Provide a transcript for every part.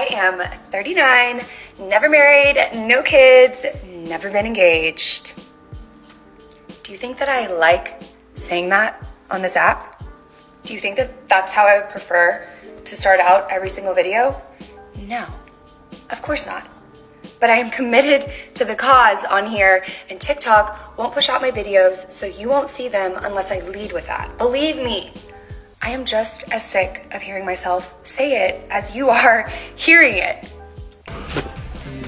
I am 39, never married, no kids, never been engaged. Do you think that I like saying that on this app? Do you think that that's how I would prefer to start out every single video? No, of course not. But I am committed to the cause on here, and TikTok won't push out my videos, so you won't see them unless I lead with that. Believe me, I am just as sick of hearing myself say it as you are hearing it.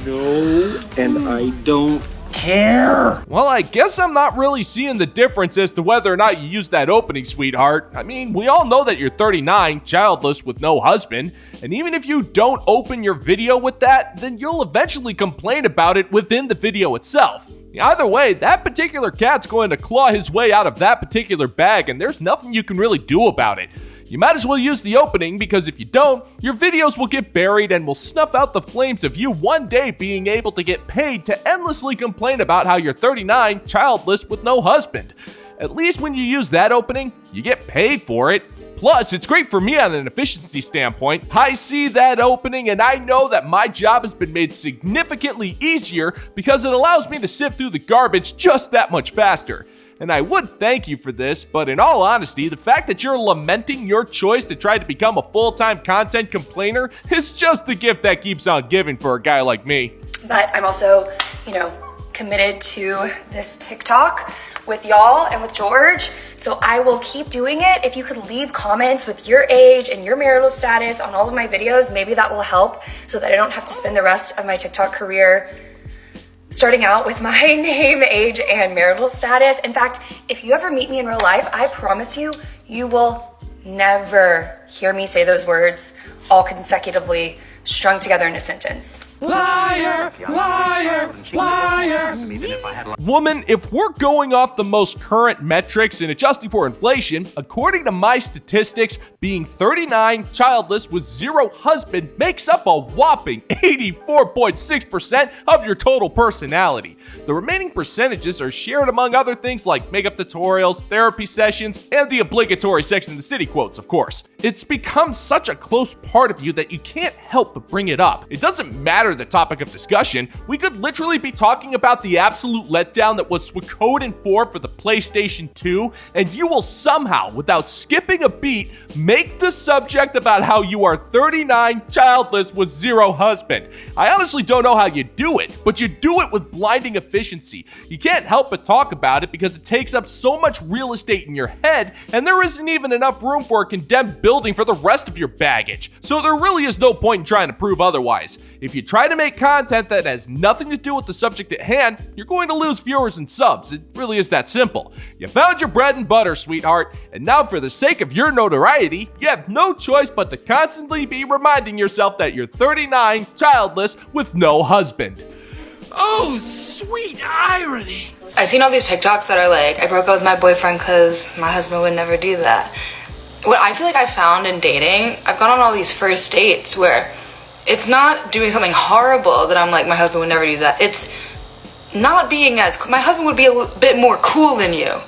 No, and I don't care. Well, I guess I'm not really seeing the difference as to whether or not you use that opening, sweetheart. I mean, we all know that you're 39, childless with no husband, and even if you don't open your video with that, then you'll eventually complain about it within the video itself. Either way, that particular cat's going to claw his way out of that particular bag, and there's nothing you can really do about it. You might as well use the opening, because if you don't, your videos will get buried and will snuff out the flames of you one day being able to get paid to endlessly complain about how you're 39, childless with no husband. At least when you use that opening, you get paid for it. Plus, it's great for me on an efficiency standpoint. I see that opening and I know that my job has been made significantly easier because it allows me to sift through the garbage just that much faster. And I would thank you for this, but in all honesty, the fact that you're lamenting your choice to try to become a full-time content complainer is just the gift that keeps on giving for a guy like me. But I'm also, committed to this TikTok with y'all and with George. So I will keep doing it. If you could leave comments with your age and your marital status on all of my videos, maybe that will help so that I don't have to spend the rest of my TikTok career starting out with my name, age, and marital status. In fact, if you ever meet me in real life, I promise you, you will never hear me say those words all consecutively strung together in a sentence. Liar, liar, liar. Woman, if we're going off the most current metrics and adjusting for inflation, according to my statistics, being 39, childless with zero husband makes up a whopping 84.6% of your total personality. The remaining percentages are shared among other things like makeup tutorials, therapy sessions, and the obligatory Sex and the City quotes, of course. It's become such a close part of you that you can't help but bring it up. It doesn't matter the topic of discussion, we could literally be talking about the absolute letdown that was Suikoden 4 for the PlayStation 2, and you will somehow, without skipping a beat, make the subject about how you are 39, childless with zero husband. I honestly don't know how you do it, but you do it with blinding efficiency. You can't help but talk about it because it takes up so much real estate in your head, and there isn't even enough room for a condemned building for the rest of your baggage. So there really is no point in trying to prove otherwise. If you try to make content that has nothing to do with the subject at hand, you're going to lose viewers and subs. It really is that simple. You found your bread and butter, sweetheart, and now for the sake of your notoriety, you have no choice but to constantly be reminding yourself that you're 39, childless, with no husband. Oh, sweet irony. I've seen all these TikToks that are like, I broke up with my boyfriend because my husband would never do that. What I feel like I found in dating, I've gone on all these first dates where it's not doing something horrible that I'm like, my husband would never do that. It's not being as, my husband would be a bit more cool than you.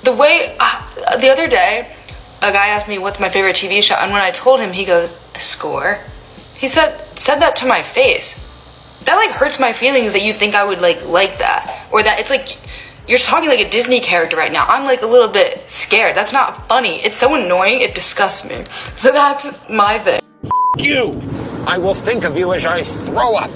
The way, the other day, a guy asked me what's my favorite TV show, and when I told him, he goes, Score. He said that to my face. That like hurts my feelings that you think I would like that. Or that it's like, you're talking like a Disney character right now. I'm like a little bit scared. That's not funny. It's so annoying, it disgusts me. So that's my thing. You! I will think of you as I throw up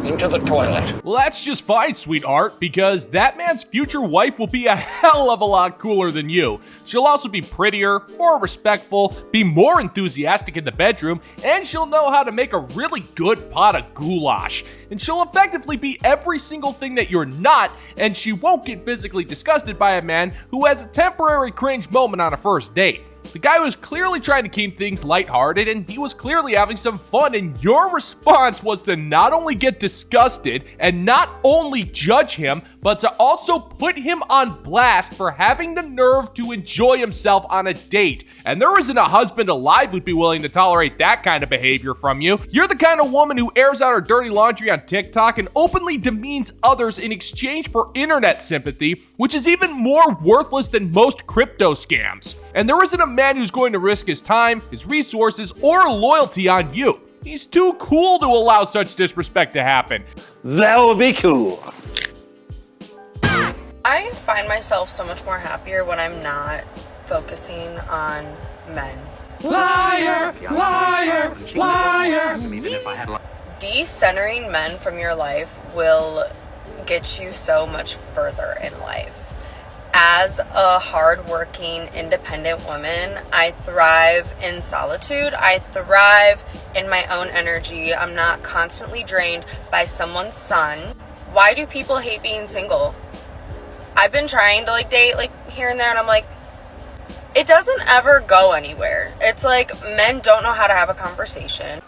into the toilet. Well, that's just fine, sweetheart, because that man's future wife will be a hell of a lot cooler than you. She'll also be prettier, more respectful, be more enthusiastic in the bedroom, and she'll know how to make a really good pot of goulash. And she'll effectively be every single thing that you're not, and she won't get physically disgusted by a man who has a temporary cringe moment on a first date. The guy was clearly trying to keep things lighthearted, and he was clearly having some fun, and your response was to not only get disgusted and not only judge him, but to also put him on blast for having the nerve to enjoy himself on a date. And there isn't a husband alive who'd be willing to tolerate that kind of behavior from you. You're the kind of woman who airs out her dirty laundry on TikTok and openly demeans others in exchange for internet sympathy, which is even more worthless than most crypto scams. And there isn't a man who's going to risk his time, his resources, or loyalty on you. He's too cool to allow such disrespect to happen. That would be cool. I find myself so much more happier when I'm not focusing on men. Liar, liar, liar. Decentering men from your life will get you so much further in life. As a hardworking, independent woman, I thrive in solitude. I thrive in my own energy. I'm not constantly drained by someone's son. Why do people hate being single? I've been trying to date here and there, and I'm like, it doesn't ever go anywhere. It's like men don't know how to have a conversation.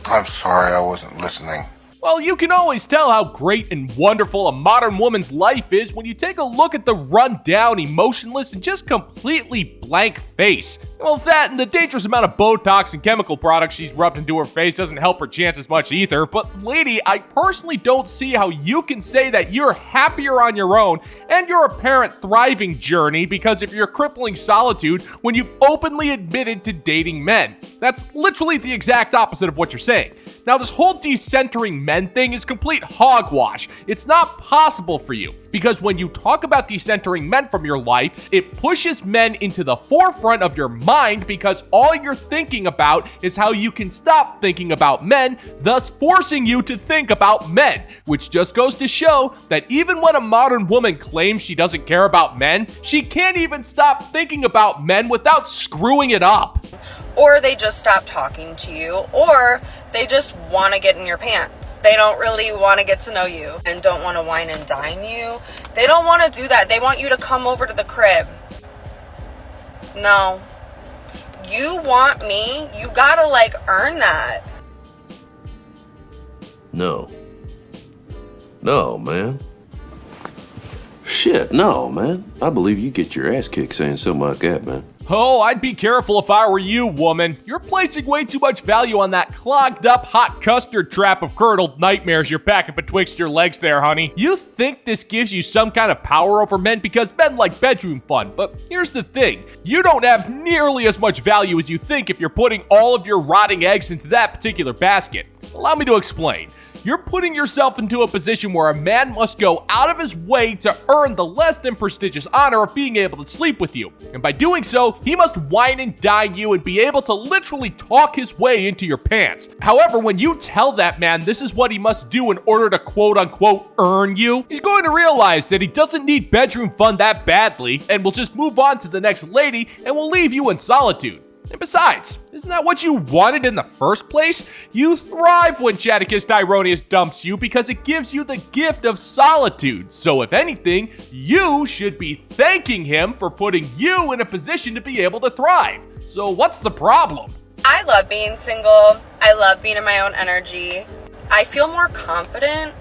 I'm sorry, I wasn't listening. Well, you can always tell how great and wonderful a modern woman's life is when you take a look at the run-down, emotionless, and just completely blank face. Well, that and the dangerous amount of Botox and chemical products she's rubbed into her face doesn't help her chances much either. But lady, I personally don't see how you can say that you're happier on your own and your apparent thriving journey because of your crippling solitude when you've openly admitted to dating men. That's literally the exact opposite of what you're saying. Now, this whole decentering men thing is complete hogwash. It's not possible for you because when you talk about decentering men from your life, it pushes men into the forefront of your mind because all you're thinking about is how you can stop thinking about men, thus forcing you to think about men, which just goes to show that even when a modern woman claims she doesn't care about men, she can't even stop thinking about men without screwing it up. Or they just stop talking to you, or they just want to get in your pants. They don't really want to get to know you and don't want to wine and dine you. They don't want to do that. They want you to come over to the crib. No. You want me, you gotta earn that. No. No, man. Shit, no, man. I believe you get your ass kicked saying something like that, man. Oh, I'd be careful if I were you, woman. You're placing way too much value on that clogged up hot custard trap of curdled nightmares you're packing betwixt your legs there, honey. You think this gives you some kind of power over men because men like bedroom fun, but here's the thing. You don't have nearly as much value as you think if you're putting all of your rotting eggs into that particular basket. Allow me to explain. You're putting yourself into a position where a man must go out of his way to earn the less than prestigious honor of being able to sleep with you. And by doing so, he must wine and dine you and be able to literally talk his way into your pants. However, when you tell that man this is what he must do in order to quote-unquote earn you, he's going to realize that he doesn't need bedroom fun that badly and will just move on to the next lady and will leave you in solitude. And besides, isn't that what you wanted in the first place? You thrive when Chaticus Tyronius dumps you because it gives you the gift of solitude. So if anything, you should be thanking him for putting you in a position to be able to thrive. So what's the problem? I love being single. I love being in my own energy. I feel more confident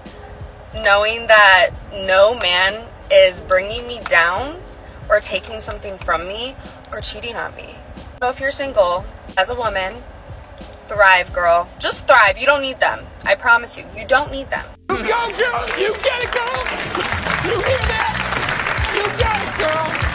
knowing that no man is bringing me down or taking something from me or cheating on me. So if you're single, as a woman, thrive, girl. Just thrive. You don't need them. I promise you, you don't need them. You go, girl! You get it, girl! You hear that? You got it, girl!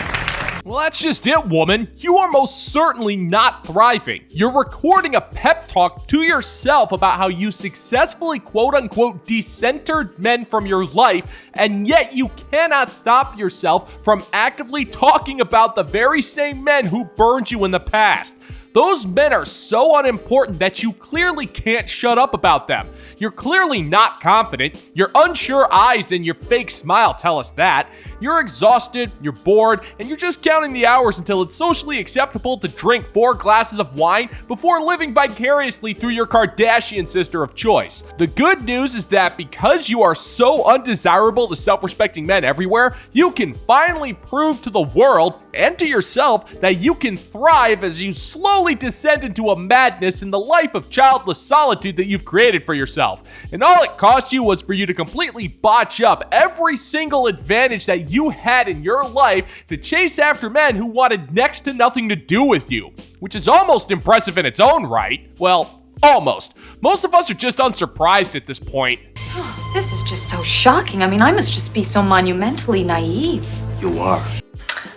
Well, that's just it, woman. You are most certainly not thriving. You're recording a pep talk to yourself about how you successfully quote-unquote decentered men from your life, and yet you cannot stop yourself from actively talking about the very same men who burned you in the past. Those men are so unimportant that you clearly can't shut up about them. You're clearly not confident. Your unsure eyes and your fake smile tell us that. You're exhausted, you're bored, and you're just counting the hours until it's socially acceptable to drink 4 glasses of wine before living vicariously through your Kardashian sister of choice. The good news is that because you are so undesirable to self-respecting men everywhere, you can finally prove to the world and to yourself that you can thrive as you slowly descend into a madness in the life of childless solitude that you've created for yourself. And all it cost you was for you to completely botch up every single advantage that you had in your life to chase after men who wanted next to nothing to do with you, which is almost impressive in its own right. Well, almost. Most of us are just unsurprised at this point. Oh, this is just so shocking. I mean, I must just be so monumentally naive. You are.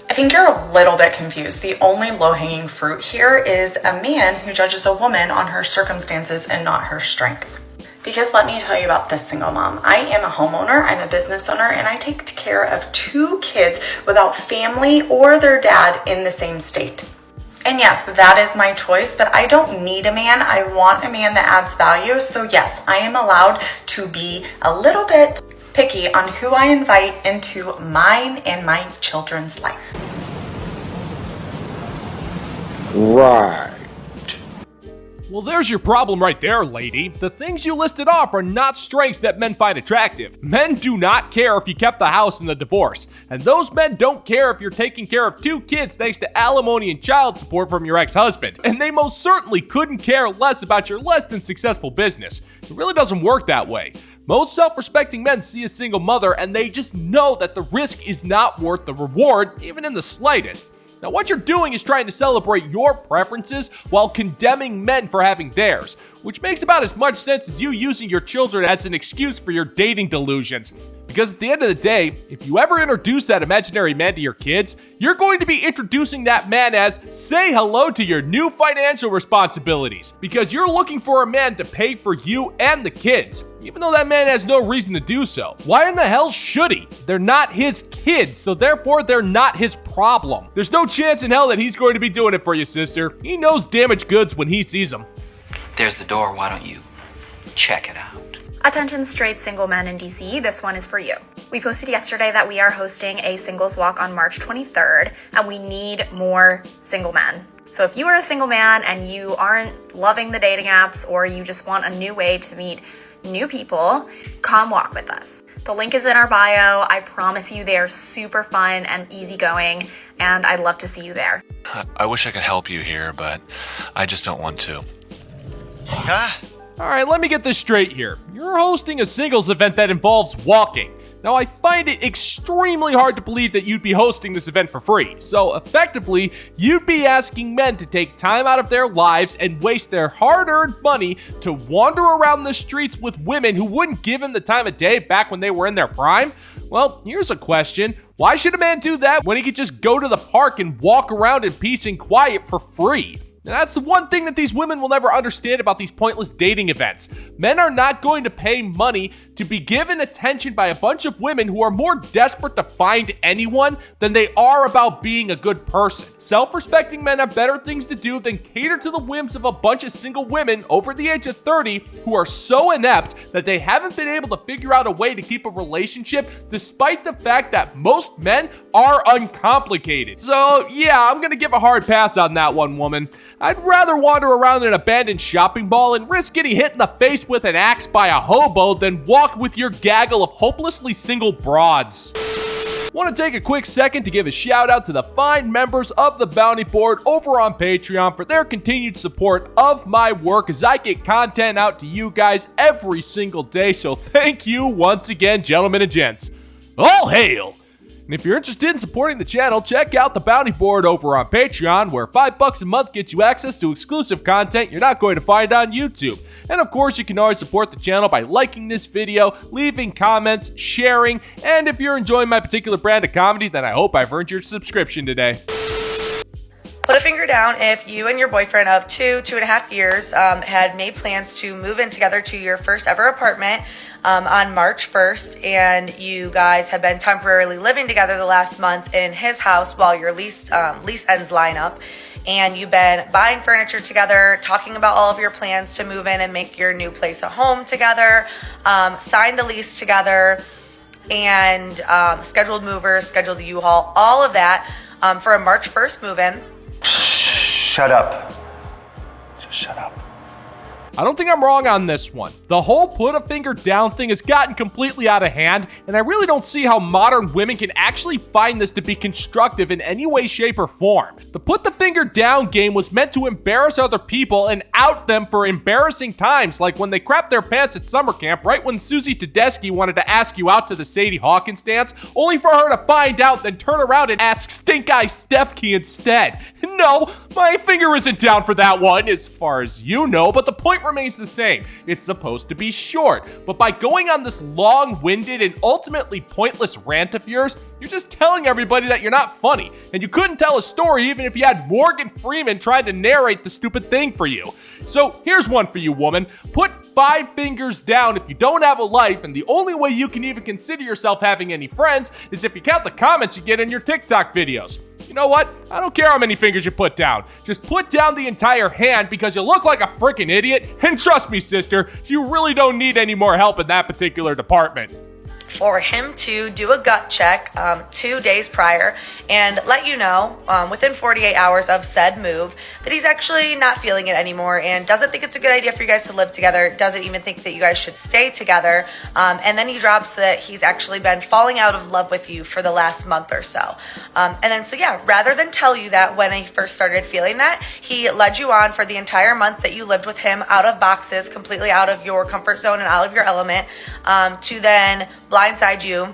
I think you're a little bit confused. The only low-hanging fruit here is a man who judges a woman on her circumstances and not her strength. Because let me tell you about this single mom. I am a homeowner, I'm a business owner, and I take care of 2 kids without family or their dad in the same state. And yes, that is my choice, but I don't need a man. I want a man that adds value. So yes, I am allowed to be a little bit picky on who I invite into mine and my children's life. Right. Well, there's your problem right there, lady. The things you listed off are not strengths that men find attractive. Men do not care if you kept the house in the divorce. And those men don't care if you're taking care of 2 kids thanks to alimony and child support from your ex-husband. And they most certainly couldn't care less about your less than successful business. It really doesn't work that way. Most self-respecting men see a single mother and they just know that the risk is not worth the reward, even in the slightest. Now, what you're doing is trying to celebrate your preferences while condemning men for having theirs, which makes about as much sense as you using your children as an excuse for your dating delusions. Because at the end of the day, if you ever introduce that imaginary man to your kids, you're going to be introducing that man as, say hello to your new financial responsibilities. Because you're looking for a man to pay for you and the kids, even though that man has no reason to do so. Why in the hell should he? They're not his kids, so therefore they're not his problem. There's no chance in hell that he's going to be doing it for you, sister. He knows damaged goods when he sees them. There's the door, why don't you check it out? Attention straight single men in DC, this one is for you. We posted yesterday that we are hosting a singles walk on March 23rd, and we need more single men. So if you are a single man and you aren't loving the dating apps or you just want a new way to meet new people, come walk with us. The link is in our bio. I promise you they are super fun and easygoing, and I'd love to see you there. I wish I could help you here, but I just don't want to. All right, let me get this straight here. You're hosting a singles event that involves walking. Now, I find it extremely hard to believe that you'd be hosting this event for free. So, effectively, you'd be asking men to take time out of their lives and waste their hard-earned money to wander around the streets with women who wouldn't give them the time of day back when they were in their prime? Well, here's a question. Why should a man do that when he could just go to the park and walk around in peace and quiet for free? Now, that's the one thing that these women will never understand about these pointless dating events. Men are not going to pay money to be given attention by a bunch of women who are more desperate to find anyone than they are about being a good person. Self-respecting men have better things to do than cater to the whims of a bunch of single women over the age of 30 who are so inept that they haven't been able to figure out a way to keep a relationship despite the fact that most men are uncomplicated. So yeah, I'm gonna give a hard pass on that one, woman. I'd rather wander around an abandoned shopping mall and risk getting hit in the face with an axe by a hobo than walk with your gaggle of hopelessly single broads. Want to take a quick second to give a shout out to the fine members of the Bounty Board over on Patreon for their continued support of my work as I get content out to you guys every single day. So thank you once again, gentlemen and gents. All hail! And if you're interested in supporting the channel, check out the Bounty Board over on Patreon, where $5 a month gets you access to exclusive content you're not going to find on YouTube. And of course, you can always support the channel by liking this video, leaving comments, sharing, and if you're enjoying my particular brand of comedy, then I hope I've earned your subscription today. Put a finger down if you and your boyfriend of 2.5 years had made plans to move in together to your first ever apartment on March 1st, and you guys have been temporarily living together the last month in his house while your lease ends line up, and you've been buying furniture together, talking about all of your plans to move in and make your new place a home together, signed the lease together, and scheduled movers, scheduled the U-Haul, all of that for a March 1st move-in. Shut up. Just shut up. I don't think I'm wrong on this one. The whole put a finger down thing has gotten completely out of hand, and I really don't see how modern women can actually find this to be constructive in any way, shape, or form. The put the finger down game was meant to embarrass other people and out them for embarrassing times, like when they crapped their pants at summer camp right when Susie Tedeschi wanted to ask you out to the Sadie Hawkins dance, only for her to find out, then turn around and ask Stink Eye Stefke instead. No, My finger isn't down for that one, as far as you know, but the point remains the same. It's supposed to be short, but by going on this long-winded and ultimately pointless rant of yours, you're just telling everybody that you're not funny, and you couldn't tell a story even if you had Morgan Freeman trying to narrate the stupid thing for you. So here's one for you, woman. Put 5 fingers down if you don't have a life, and the only way you can even consider yourself having any friends is if you count the comments you get in your TikTok videos. You know what? I don't care how many fingers you put down. Just put down the entire hand because you look like a freaking idiot. And trust me, sister, you really don't need any more help in that particular department. For him to do a gut check 2 days prior and let you know within 48 hours of said move that he's actually not feeling it anymore and doesn't think it's a good idea for you guys to live together, doesn't even think that you guys should stay together, and then he drops that he's actually been falling out of love with you for the last month or so. And then so yeah, rather than tell you that when he first started feeling that, he led you on for the entire month that you lived with him out of boxes, completely out of your comfort zone and out of your element, to then blindside you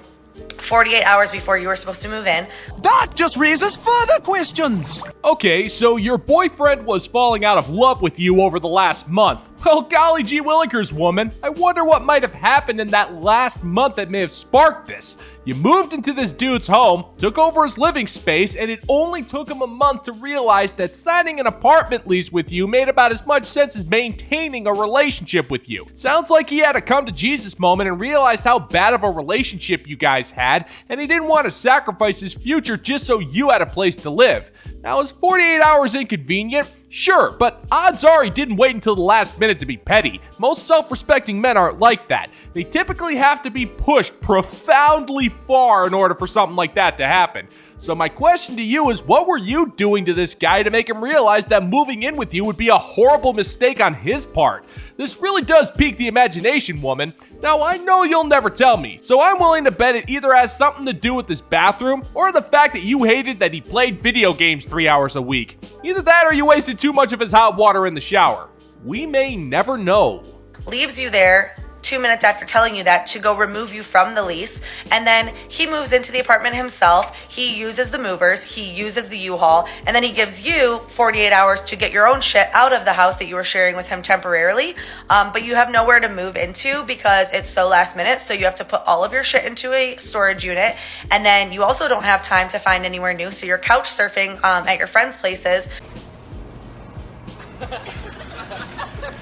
48 hours before you were supposed to move in. That just raises further questions. Okay, so your boyfriend was falling out of love with you over the last month. Well, golly gee willikers, woman. I wonder what might have happened in that last month that may have sparked this. You moved into this dude's home, took over his living space, and it only took him a month to realize that signing an apartment lease with you made about as much sense as maintaining a relationship with you. Sounds like he had a come to Jesus moment and realized how bad of a relationship you guys had, and he didn't want to sacrifice his future just so you had a place to live. Now, is 48 hours inconvenient? Sure, but odds are he didn't wait until the last minute to be petty. Most self-respecting men aren't like that. They typically have to be pushed profoundly far in order for something like that to happen. So my question to you is, what were you doing to this guy to make him realize that moving in with you would be a horrible mistake on his part? This really does pique the imagination, woman. Now, I know you'll never tell me, so I'm willing to bet it either has something to do with this bathroom or the fact that you hated that he played video games 3 hours a week. Either that or you wasted too much of his hot water in the shower. We may never know. Leaves you there 2 minutes after telling you that to go remove you from the lease, and then he moves into the apartment himself. He uses the movers, he uses the U-Haul, and then he gives you 48 hours to get your own shit out of the house that you were sharing with him temporarily, but you have nowhere to move into because it's so last minute, so you have to put all of your shit into a storage unit, and then you also don't have time to find anywhere new, so you're couch surfing at your friends' places.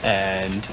And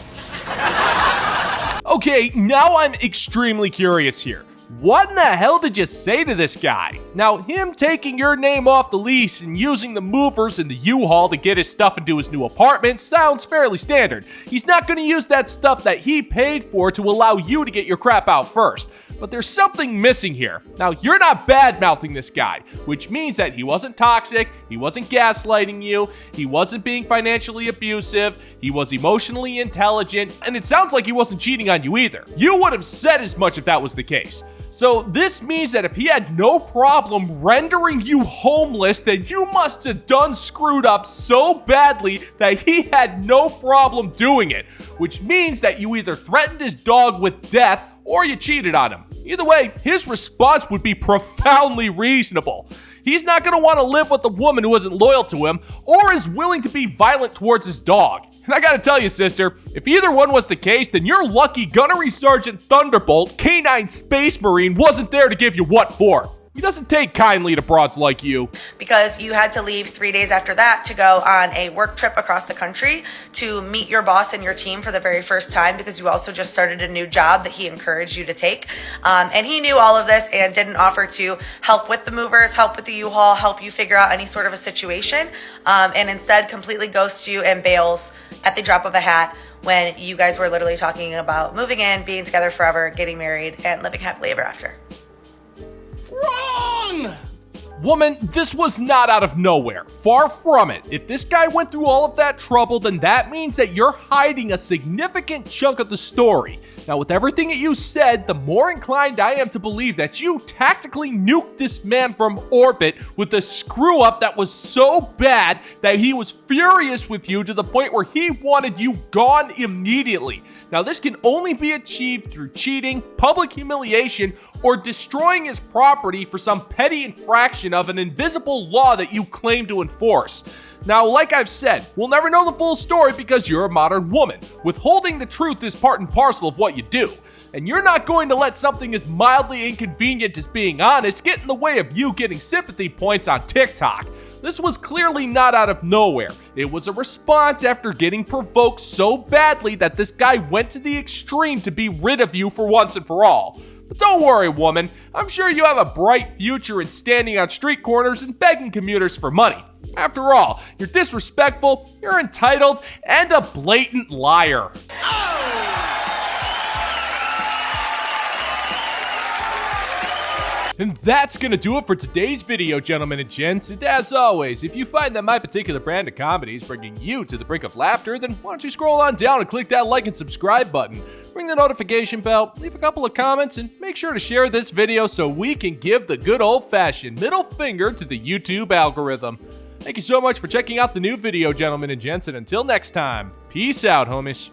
Okay, now I'm extremely curious here. What in the hell did you say to this guy? Now, him taking your name off the lease and using the movers and the U-Haul to get his stuff into his new apartment sounds fairly standard. He's not going to use that stuff that he paid for to allow you to get your crap out first. But there's something missing here. Now, you're not bad-mouthing this guy, which means that he wasn't toxic, he wasn't gaslighting you, he wasn't being financially abusive, he was emotionally intelligent, and it sounds like he wasn't cheating on you either. You would have said as much if that was the case. So this means that if he had no problem rendering you homeless, then you must have done screwed up so badly that he had no problem doing it, which means that you either threatened his dog with death or you cheated on him. Either way, his response would be profoundly reasonable. He's not going to want to live with a woman who isn't loyal to him or is willing to be violent towards his dog. And I gotta tell you, sister, if either one was the case, then you're lucky Gunnery Sergeant Thunderbolt, K9 Space Marine, wasn't there to give you what for. He doesn't take kindly to broads like you. Because you had to leave 3 days after that to go on a work trip across the country to meet your boss and your team for the very first time, because you also just started a new job that he encouraged you to take. And he knew all of this and didn't offer to help with the movers, help with the U-Haul, help you figure out any sort of a situation, and instead completely ghosts you and bails at the drop of a hat when you guys were literally talking about moving in, being together forever, getting married, and living happily ever after. Wrong! Woman, this was not out of nowhere. Far from it. If this guy went through all of that trouble, then that means that you're hiding a significant chunk of the story. Now, with everything that you said, the more inclined I am to believe that you tactically nuked this man from orbit with a screw-up that was so bad that he was furious with you to the point where he wanted you gone immediately. Now, this can only be achieved through cheating, public humiliation, or destroying his property for some petty infraction of an invisible law that you claim to enforce. Now, like I've said, we'll never know the full story because you're a modern woman. Withholding the truth is part and parcel of what you do. And you're not going to let something as mildly inconvenient as being honest get in the way of you getting sympathy points on TikTok. This was clearly not out of nowhere. It was a response after getting provoked so badly that this guy went to the extreme to be rid of you for once and for all. But don't worry, woman. I'm sure you have a bright future in standing on street corners and begging commuters for money. After all, you're disrespectful, you're entitled, and a blatant liar. And that's gonna do it for today's video, gentlemen and gents. And as always, if you find that my particular brand of comedy is bringing you to the brink of laughter, then why don't you scroll on down and click that like and subscribe button, ring the notification bell, leave a couple of comments, and make sure to share this video so we can give the good old-fashioned middle finger to the YouTube algorithm. Thank you so much for checking out the new video, gentlemen and gents, and until next time, peace out, homies.